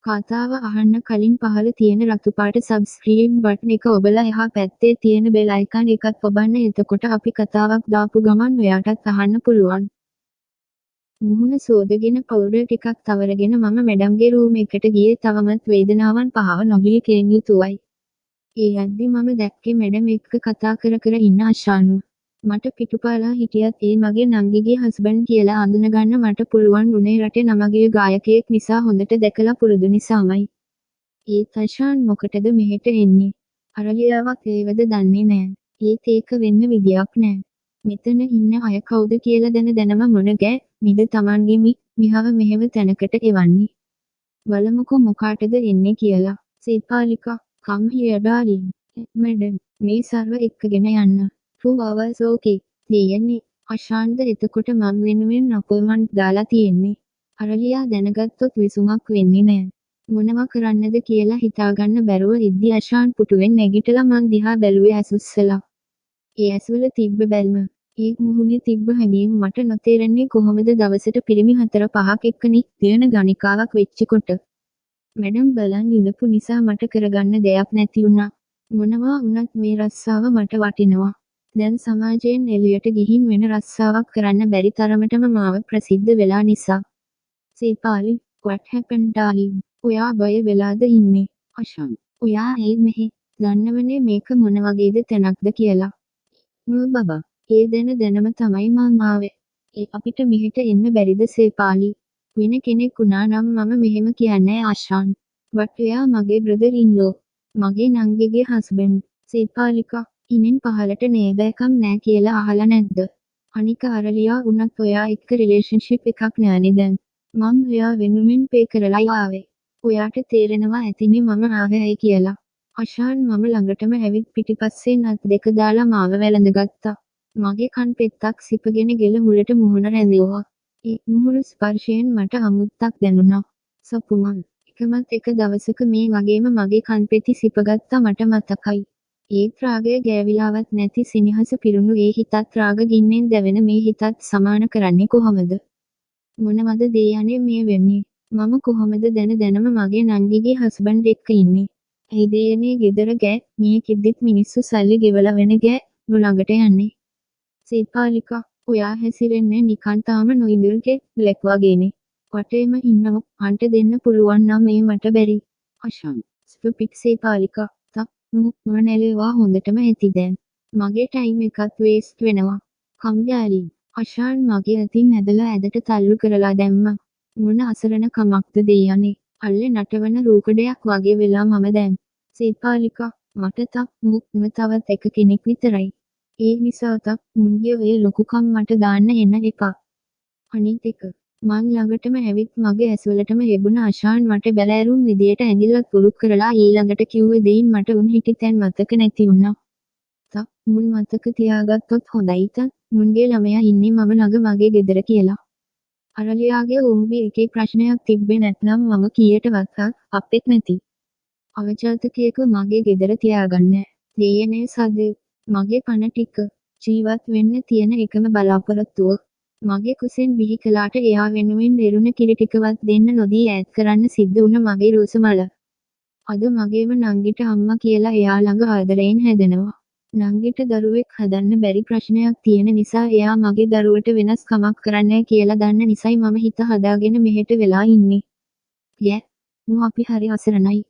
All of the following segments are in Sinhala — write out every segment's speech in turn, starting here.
කතාව අහන්න කලින් පහළ තියෙන රතු පාට සබ්ස්ක්‍රයිබ් බටන් එක ඔබලා එහා පැත්තේ තියෙන බෙල් අයිකන් එකත් ඔබන්න. එතකොට අපි කතාවක් දාපු ගමන් ඔයාටත් අහන්න පුළුවන්. මුහුණ සෝදගෙන පවුඩර් ටිකක් තවරගෙන මම මැඩම්ගේ රූම් එකට ගියේ තවමත් වේදනාවන් පහව නොගිය කෙන් යුතුවයි. ඒ යද්දි මම දැක්කේ මැඩම් එක්ක කතා කර කර ඉන්න අෂාන්ව. මට පිටුපාලා හිටියත් ඒ මගේ නංගිගේ හස්බන්ඩ් කියලා අඳුනගන්න මට පුළුවන් උනේ රටේ නමගේ ගායකයෙක් නිසා හොඳට දැකලා පුරුදු නිසාමයි. ඒත් අෂාන් මොකටද මෙහෙට එන්නේ? අරලියාවක් ඒවද දන්නේ නෑ. ඒත් ඒක වෙන්න විදියක් නෑ. මෙතන ඉන්න අය කවුද කියලා දැනම මොන ගෑ මිද Tamanගේ මිහව මෙහෙම තැනකට එවන්නේ. බලමුකෝ මොකාටද එන්නේ කියලා. සීපාලිකා come here darling. මැඩම් මේ සර්ව එක්කගෙන යන්න. 2 hours okay. දෙයන්නේ අශාන්ද එතකොට මං වෙනුවෙන් අපොයින්ට්මන්ට් දාලා තියෙන්නේ. අරලියා දැනගත්තොත් විසුමක් වෙන්නේ නෑ. මොනවා කරන්නද කියලා හිතාගන්න බැරුව ඉද්දි අශාන් පුටුවෙන් නැගිටලා මං දිහා බැලුවේ ඇසුස්සලා. ඒ ඇස්වල තිබ්බ බැල්ම, ඒ මුහුණේ තිබ්බ හැඟීම් මට නොතේරෙන්නේ කොහොමද දවසට පිරිමි 4-5ක් එක්ක තියෙන ගණිකාවක් වෙච්ච කොට. මැඩම් බලන් ඉඳපු නිසා මට කරගන්න දෙයක් නැති වුණා. මොනවා වුණත් මේ රස්සාව මට වටිනවා. දැන් සමාජයෙන් එළියට ගිහින් වෙන රස්සාවක් කරන්න බැරි තරමටම මාව ප්‍රසිද්ධ වෙලා නිසා. සීපාලි, what happened darling? ඔයා බය වෙලාද ඉන්නේ? අෂාන්, ඔයා ඇයි මෙහෙ? දන්නවනේ මේක මොන වගේද තැනක්ද කියලා. බබා, ඒ දැනම තමයි මං ආවේ. ඒ අපිට මෙහෙට එන්න බැරිද සීපාලි? වෙන කෙනෙක් වුණා නම් මම මෙහෙම කියන්නේ අෂාන්. වත් එයා මගේ බ්‍රදර් ඉන්ලෝ. මගේ නංගිගේ හස්බන්ඩ්. සීපාලිකා ඉනෙන් පහලට නේද එකම් නෑ කියලා අහලා නැද්ද? අනික අරලියා උනත් ඔයා එක්ක රිලේෂන්ෂිප් එකක් නෑනේ දැන්. මං ඔයා වෙනුවෙන් පේ කරලා ආවේ. ඔයාට තේරෙනවා ඇතිනේ මම ආවේ ඇයි කියලා. අෂාන් මම ළඟටම ඇවිත් පිටිපස්සේ නත් දෙක දාලා මාව වැළඳගත්තා. මගේ කන් පෙත්තක් සිපගෙන ගෙල මුලට මුහුණ රැඳෙවුවා. ඒ මුහුණු ස්පර්ශයෙන් මට අමුත්තක් දැනුණා. සපුමන් එකමත් එක දවසක මේ වගේම මගේ කන් පෙති සිපගත්තා මට මතකයි. ඒත් රාගය ගෑවිලාවත් නැති සිනහස පිරුණු ඒ හිතත් රාග ගින්නෙන් දැවෙන මේ හිතත් සමාන කරන්නේ කොහොමද? මොනවද දෙයනේ මේ වෙන්නේ? මම කොහොමද දැනම මගේ නංගිගේ හස්බන්ඩ් එක්ක ඉන්නේ? ඇයි දෙයනේ ගෙදර ගෑ මේ කිද්දිත් මිනිස්සු සල්ලි ගෙවලා වෙන ගෑ ළඟට යන්නේ? සීපාලිකා ඔයා හැසිරෙන්නේ නිකන් තාම නොඉඳුල්ගේ ලෙක් වගේනේ. වටේම ඉන්නව අන්ට දෙන්න පුළුවන් නම් මේ මට බැරි. අෂාන් ස්ටුපිඩ් සීපාලිකා මොනැලේවා හොඳටම ඇති දැන්. මගේ ටයිම් එකත් වේස්ට් වෙනවා. කම්ඩාලි අෂාන් මගේ අතින් ඇදලා ඇදට තල්ලු කරලා දැම්මා. මොන අසරණ කමක්ද දෙයනේ. අල්ලේ නටවන රූකඩයක් වගේ වෙලා මම දැන්. සීපාලිකා මට තවත් එක කෙනෙක් විතරයි. ඒ නිසා මුන්ගේ ඔය ලොකුකම් මට දාන්න එන්න එපා. අනිත් එක මං ළඟටම ඇවිත් මගේ ඇස්වලටම හෙබුණ අෂාන් මට බැලෑරුම් විදියට ඇඟිල්ලක් උරුක් කරලා ඊළඟට කිව්වේ දෙයින් මට උන් හිටි තැන් මතක නැති වුණා. මුන් මතක තියාගත්තොත් හොඳයි මුන්ගේ ළමයා ඉන්නේ මම ළඟ මගේ ගෙදර කියලා. අරලියාගේ උඹේ එකේ ප්‍රශ්නයක් තිබ්බේ නැත්නම් මම කීයටවත් අපෙක් නැති. අවජාතකයෙක් මගේ ගෙදර තියාගන්නේ. දෙයනේ සද මගේ පණ ටික ජීවත් වෙන්න තියෙන එකම බලාපොරොත්තුව. මගේ කුසෙන් බිහි කළාට එයා වෙනුවෙන් එරුණ කිරි ටිකවත් දෙන්න නොදී ඈත් කරන්න සිද්ධ වුණ මගේ රූසමල. අද මගේම නංගිට අම්මා කියලා එයා ළඟ ආදරයෙන් හැදෙනවා. නංගිට දරුවෙක් හදන්න බැරි ප්‍රශ්නයක් තියෙන නිසා එයා මගේ දරුවට වෙනස් කමක් කරන්නේ කියලා දන්න නිසයි මම හිත හදාගෙන මෙහෙට වෙලා ඉන්නේ. අපි හරි අසරණයි.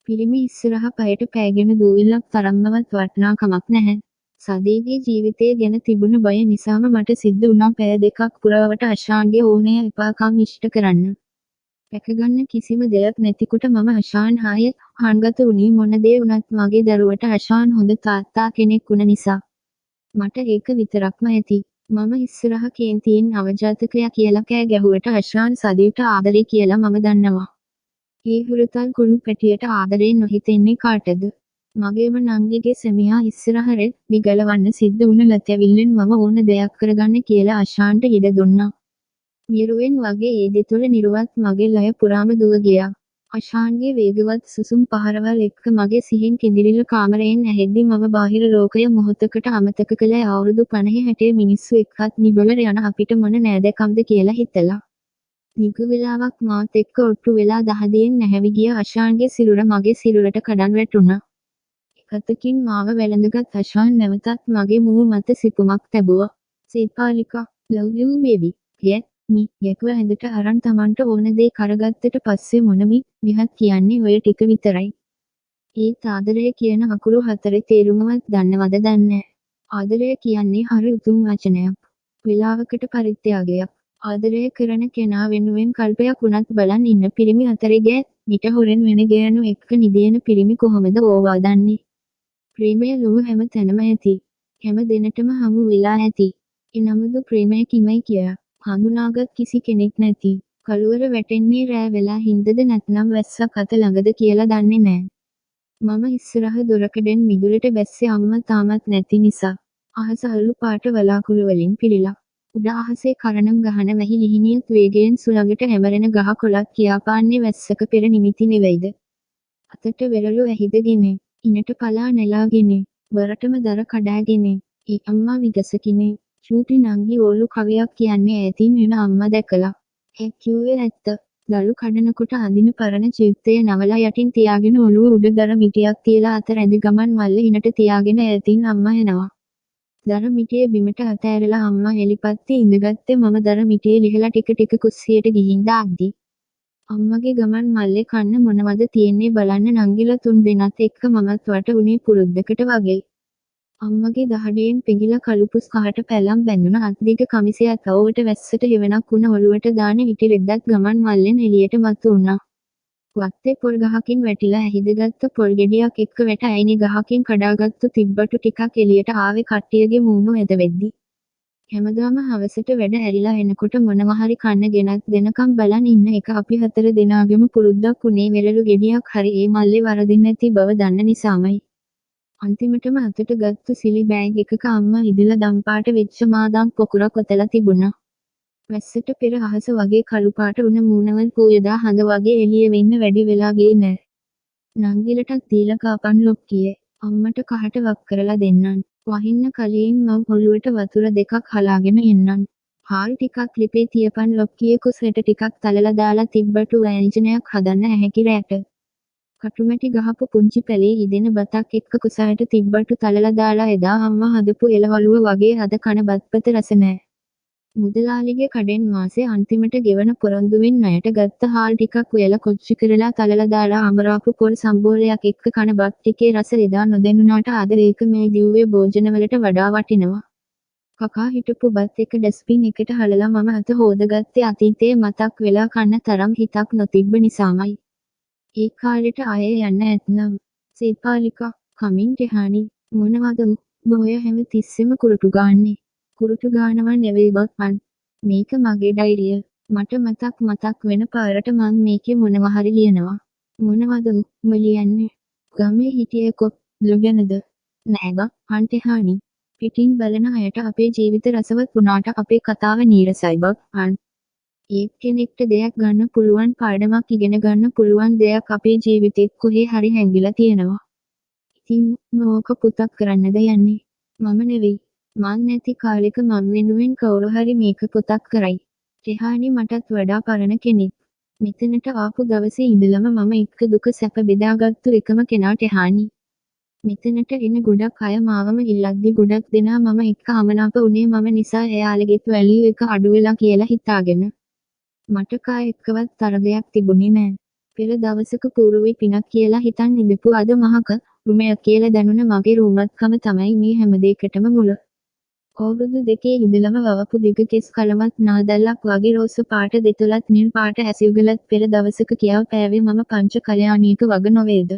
පිරිමි ඉස්සරහ පයට පෑගෙන දූවිල්ලක් තරම්මවත් වටිනාකමක් නැහැ. සදීගේ ජීවිතය ගැන තිබුණ බය නිසාම මට සිද්ධ වුණා පැය දෙකක් පුරාවට අෂාන්ගේ ඕනෑ එපාකම් ඉෂ්ට කරන්න. පැකගන්න කිසිම දෙයක් නැතිකොට මම අෂාන් හාය හාන්ගත වුණේ මොන දේ වුණත් මගේ දරුවට අෂාන් හොඳ තාත්තා කෙනෙක් වුණ නිසා. මට ඒක විතරක්ම ඇති. මම ඉස්සරහ කේන්තියෙන් අවජාතකයා කියලා කෑ ගැහුවට අෂාන් සදීට ආදරේ කියලා මම දන්නවා. ඒ හුරුතල් කුණු පැටියට ආදරේ නොහිතෙන්නේ කාටද? මගේම නංගිගේ සෙමියා ඉස්සරහට දිගලවන්න සිද්ධ වුණ ලතැවිල්ලෙන් මම ඕන දෙයක් කරගන්න කියලා අෂාන්ට ඉඩ දුන්නා. විරුවෙන් වගේ ඒ දෙතුල නිර්වත් මගේ ලය පුරාම දුව ගියා. අෂාන්ගේ වේගවත් සුසුම් පහරවල් එක්ක මගේ සිහින් කිඳිරිල්ල කාමරයෙන් ඇහෙද්දි මම බාහිර ලෝකය මොහොතකට අමතක කළ අවුරුදු 50-60 මිනිස්සු එක්කත් නිබලර යන අපිට මොන නෑදකම්ද කියලා හිතලා. දිගු වෙලාවක් මාත් එක්ක ඔට්ටු වෙලා දහදියෙන් නැහැවි ගිය අෂාන්ගේ සිරුර මගේ සිරුරට කඩන් වැටුණා. එකතකින් මාව වැළඳගත් අෂාන් නැවතත් මගේ මුව මත සිපුමක් තැබුවා. සේපාලිකා, love you baby. යැ මි යකව ඇඳට අරන් තමන්ට ඕන දේ කරගත්තට පස්සේ මොනමි මිහත් කියන්නේ ඔය ටික විතරයි. ඒත් ආදරය කියන අකුරු 4 තේරුමවත් දන්නවද දන්නේ. ආදරය කියන්නේ හරි උතුම් වචනයක්. වෙලාවකට පරිත්‍යාගයක්. ආදරය කරන කෙනා වෙනුවෙන් කල්පයක් වුණත් බලන් ඉන්න පිරිමි අතරේ ගෑ මිට හොරෙන් වෙන ගෑනු එක්ක නිදේන පිරිමි කොහොමද ඕවා දන්නේ? ප්‍රේමය ලොව හැම තැනම ඇති. හැම දෙනටම හමු වෙලා ඇති. එනමුදු ප්‍රේමය කිමයි කියා හඳුනාගත් කිසි කෙනෙක් නැති. කළුවර වැටෙන්නේ රෑ වෙලා හින්දද නැත්නම් වැස්සක් අත ළඟද කියලා දන්නේ නෑ. මම ඉස්සරහ දොරකඩෙන් මිදුලට බැස්සේ අම්මා තාමත් නැති නිසා. අහස අලු පාට වලාකුළු වලින් පිරීලා. උඩ අහසේ කරණම් ගහන වැහි ලිහිණියත් වේගයෙන් සුළඟට හැමරෙන ගහ කොළක් කියාපාන්නේ වැස්සක පෙර නිමිති නෙවෙයිද? අතට වෙරළු ඇහිදගෙන, ඉනට පලා නෙලාගෙන, වරටම දර කඩාගෙන, ඒ අම්මා විගසකිනේ, චූටි නංගි ඕලු කවියක් කියන්නේ ඈතින් එන අම්මා දැකලා. ඒ කිව්වේ ඇත්ත. දළු කඩනකොට අඳින පරණ චිත්තය නවලා යටින් තියාගෙන ඔළුව උඩ දර මිටියක් තියලා අත රැඳි ගමන් මල්ල ඉනට තියාගෙන ඈතින් අම්මා එනවා. දර මිටිය බිමට අතෑරලා අම්මා එලිපත්තේ ඉඳගත්තේ මම දර මිටිය ලිහලා ටික ටික කුස්සියට ගිහින් දාද්දි. අම්මගේ ගමන් මල්ලේ කන්න මොනවද තියෙන්නේ බලන්න නංගිලා 3 දෙනාත් එක්ක මමත් වට උනේ පුරුද්දකට වගේ. අම්මගේ දහඩියෙන් පෙඟිලා කළුපුස් කහට පැලම් බැඳුන අත්දිග කමිසයත් අවුවට වැස්සට හෙවණක් වුණ ඔළුවට දාන ඉටි රෙද්දත් ගමන් මල්ලෙන් එළියට මතු වුණා. වත්තේ පොල් ගහකින් වැටිලා ඇහිදගත්තු පොල් ගෙඩියක් එක්ක වැට ඇයිනි ගහකින් කඩාගත්තු තිබ්බටු ටිකක් එළියට ආවේ කට්ටියගේ මූණු එද වෙද්දි. හැමදාම හවසට වැඩ ඇරිලා එනකොට මොනවා හරි කන්න ගෙනත් දෙනකම් බලන් ඉන්න එක අපි 4 දෙනාගෙම පුරුද්දක් උනේ වෙරළු ගෙඩියක් හරි ඒ මල්ලේ වරදින් නැති බව දන්න නිසාමයි. අන්තිමටම අතට ගත්තු සිලි බෑග් එකක අම්මා ඉදලා දම්පාට වෙච්ච මාදම් පොකුරක් ඔතලා තිබුණා. වැස්සට පෙර අහස වගේ කළු පාට වුණ මූණවල් පෝයදා හඳ වගේ එළිය වෙන්න වැඩි වෙලා ගියේ නෑ. නංගිලටත් දීලා කාපන් ලොක්කියේ. අම්මට කහට වක් කරලා දෙන්නන්. වහින්න කලින් මම පොළුවට වතුර දෙකක් හලාගෙන එන්නම්. හාල් ටිකක් ලිපේ තියපන් ලොක්කියේ කුසෙට ටිකක් තලලා දාලා තිබ්බටු වෑංජනයක් හදන්න ඇහැකි රැට. කටුමැටි ගහපු පුංචි පැලේ ඉදෙන බතක් එක්ක කුසායට තිබ්බටු තලලා දාලා එදා අම්මා හදපු එළවලුව වගේ අද කන බත්පත රස නෑ. මුදලාලිගේ කඩෙන් මාසේ අන්තිමට ගෙවන පොරොන්දුවෙන් ණයට ගත්ත හාල් ටිකක් උයලා කොච්චි කරලා තලලා දාලා අමරාපු පොල් සම්බෝලයක් එක්ක කන බත් ටිකේ රස එදා නොදැනුණාට අද ඒක මේ දිව්වේ භෝජනවලට වඩා වටිනවා. කකා හිටපු බත් එක ඩස්බින් එකට හලලා මම අත හොදගත්තේ අතීතයේ මතක් වෙලා කන්න තරම් හිතක් නොතිබ්බ නිසාමයි. ඒ කාලෙට ආයේ යන්න ඇත්නම්. සේපාලිකා කමින් ටෙහානි මොනවද බොය හැම තිස්සෙම කුරුටු ගාන්නේ. කුරුටු ගානවා නෙවෙයි බක්මන්. මේක මගේ ඩයිරිය. මට මතක් වෙන පාරට මං මේකේ මොනවා හරි ලියනවා. මොනවද උඹ ලියන්නේ? ගමේ හිටියේ කොල්ලෝ ගැනද? නෑ බක් අන්ටෙහානි. පිටින් බලන අයට අපේ ජීවිත රසවත් වුණාට අපේ කතාව නීරසයි බක්මන්. ඒ කෙනෙක්ට දෙයක් ගන්න පුළුවන් පාඩමක් ඉගෙන ගන්න පුළුවන් දෙයක් අපේ ජීවිතෙත් කොහේ හරි හැංගිලා තියෙනවා. ඉතින් මොක පුතක් කරන්නද යන්නේ? මම නෙවෙයි. මං නැති කාලෙක මං වෙනුවෙන් කවුරු හරි මේක පොතක් කරයි. ටෙහානි මටත් වඩා පරණ කෙනෙක්. මෙතනට ආපු දවසේ ඉඳලම මම එක්ක දුක සැප බෙදාගත්තු එකම කෙනා ටෙහානි. මෙතනට එන ගොඩක් අය මාවම ඉල්ලද්දි ගොඩක් දෙනා මම එක්ක අමනාප උනේ මම නිසා එයාලගෙත් වැලියු එක අඩු වෙලා කියලා හිතාගෙන. මට කා එක්කවත් තරගයක් තිබුණේ නෑ. පෙර දවසක පූර්වී පිනක් කියලා හිතන් ඉඳපු අද මහක රුමය කියලා දැනුණ මගේ රූමත්කම තමයි මේ හැමදේකටම මුල. අවුරුදු 2 ඉඳලම වවපු දිග කෙස් කලමත් නාදල්ලක් වගේ රෝස පාට දෙතුලත් නිල් පාට ඇසියුගලත් පෙර දවසක කියාව පෑවේ මම පංච කල්යාණීක වග නොවේද?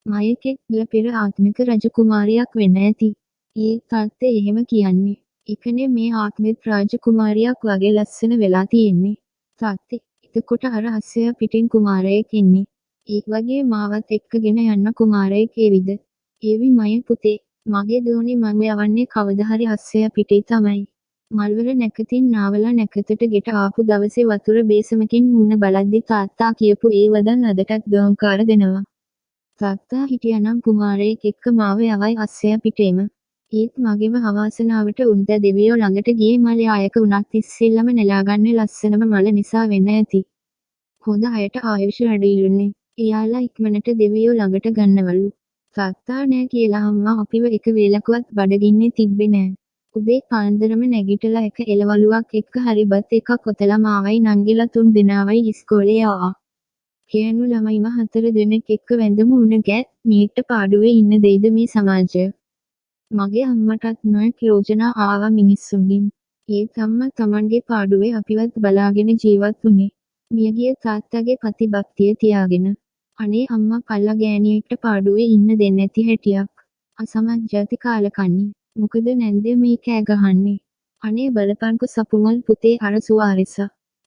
මයකෙක් පෙර ආත්මික රජ කුමාරියක් වෙන්න ඇති. ඒ තාත්තේ එහෙම කියන්නේ. එකනේ මේ ආත්මෙත් රාජ කුමාරියක් වගේ ලස්සන වෙලා තියෙන්නේ. තාත්තේ එතකොට අර අස්සය පිටින් කුමාරයෙක් ඉන්නේ. ඒ වගේ මාවත් එක්කගෙන යන්න කුමාරයෙක් ඒවිද? ඒවි මය පුතේ. මගේ දෝනි මම යවන්නේ කවදා හරි අස්සය පිටේ තමයි. මල්වල නැකතින් නාවලා නැකතට ගෙට ආපු දවසේ වතුර බේසමකින් මුණ බලද්දි තාත්තා කියපු ඒ වදන් අදටත් ගෝංකාර දෙනවා. තාත්තා හිටියනම් කුමාරයෙක් එක්ක මාව යවයි අස්සය පිටේම. ඒත් මගෙම අවාසනාවට උන්ද දෙවියෝ ළඟට ගියේ මල් ආයක උනත් ඉස්සෙල්ලම නෙලාගන්නේ ලස්සනම මල නිසා වෙන්න ඇති. හොඳ අයට ආයුෂ වැඩිලුනේ. එයාලා ඉක්මනට දෙවියෝ ළඟට ගන්නවලු. තාත්තා නෑ කියලා අම්මා අපිව එක වේලකවත් බඩගින්නේ තිබ්බේ නෑ. උදේ පාන්දරම නැගිටලා එක එළවලුවක් එක්ක හරි බත් එකක් ඔතලා මාවයි නංගිලා 3 දෙනාවයි ඉස්කෝලේ ආවා. කියනු ළමයිම 4 දෙනෙක් එක්ක වැඳමු උණ ගැ මීට පාඩුවේ ඉන්න දෙයිද මේ සමාජය. මගේ අම්මටත් නොයෙක් යෝජනා ආවා මිනිස්සුන්ගෙන්. ඒත් අම්මා තමන්ගේ පාඩුවේ අපිවත් බලාගෙන ජීවත් වුනේ. මියගිය තාත්තගේ ප්‍රතිභක්තිය තියාගෙන. අනේ අම්මා පල්ලා ගෑණියෙක්ට පාඩුවේ ඉන්න දෙන්නේ නැති හැටියක්. අසමජ්ජති කාලකන්ණි. මොකද නැන්දේ මේ කෑ ගහන්නේ? අනේ බලපන්කො සපුමල් පුතේ අර සුවාරිස.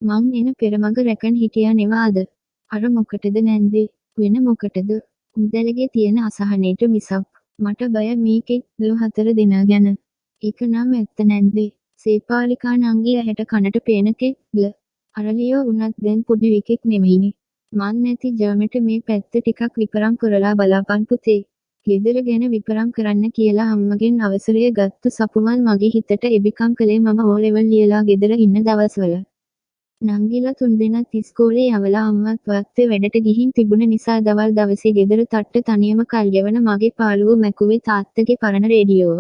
මං එන පෙරමග රැකන් හිටියා නෙවාද? අර මොකටද නැන්දේ? වෙන මොකටද? උන්දලගේ තියෙන අසහනේට මිසක්. මට බය මේකේ ලු 4 දෙනා ගැන. ඒක නම් ඇත්ත නැන්දේ. සේපාලිකා නංගි ඇහැට කනට පේන කෙල්ල. අරලියෝ උනත් දැන් පොඩි එකෙක් නෙමෙයිනේ. මන් නැති ජර්මට මේ පැත්ත ටිකක් විපරම් කරලා බලාපන් පුතේ. ගෙදර ගැන විපරම් කරන්න කියලා අම්මගෙන් අවසරය ගත්තු සපුමල් මගේ හිතට එබිකම් කළේ මම ඕ ලෙවල් ලියලා ගෙදර ඉන්න දවස්වල. නංගිලා 3 දෙනත් ඉස්කෝලේ යවලා අම්මත් වත්තේ වැඩට ගිහින් තිබුණ නිසා දවල් දවසේ ගෙදර තට්ට තනියම කල් ගෙවන මගේ පාළුව මැකුවේ තාත්තගේ පරණ රේඩියෝව.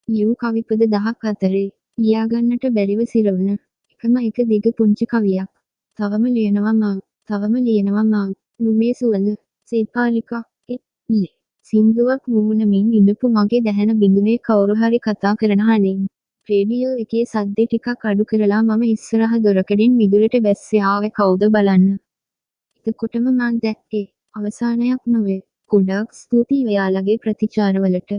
ලියු කවිපද 14 ලියාගන්නට බැරිව සිරවුන. එකම එක දිග පුංචි කවියක්. තවම ලියනවා මං. නුඹේ සුවඳ. සේපාලිකා. සින්දුවක් මුමුණමින් ඉඳපු මගේ දැහැන බිඳුනේ කවුරු හරි කතා කරන හඬින්. රේඩියෝ එකේ සද්දේ ටිකක් අඩු කරලා මම ඉස්සරහ දොරකඩින් මිදුලට බැස්සේ ආවේ කවුද බලන්න. එතකොටම මං දැක්කේ අවසානයක් නොවේ. ගොඩාක් ස්තුතියි ඔයාලගේ ප්‍රතිචාරවලට.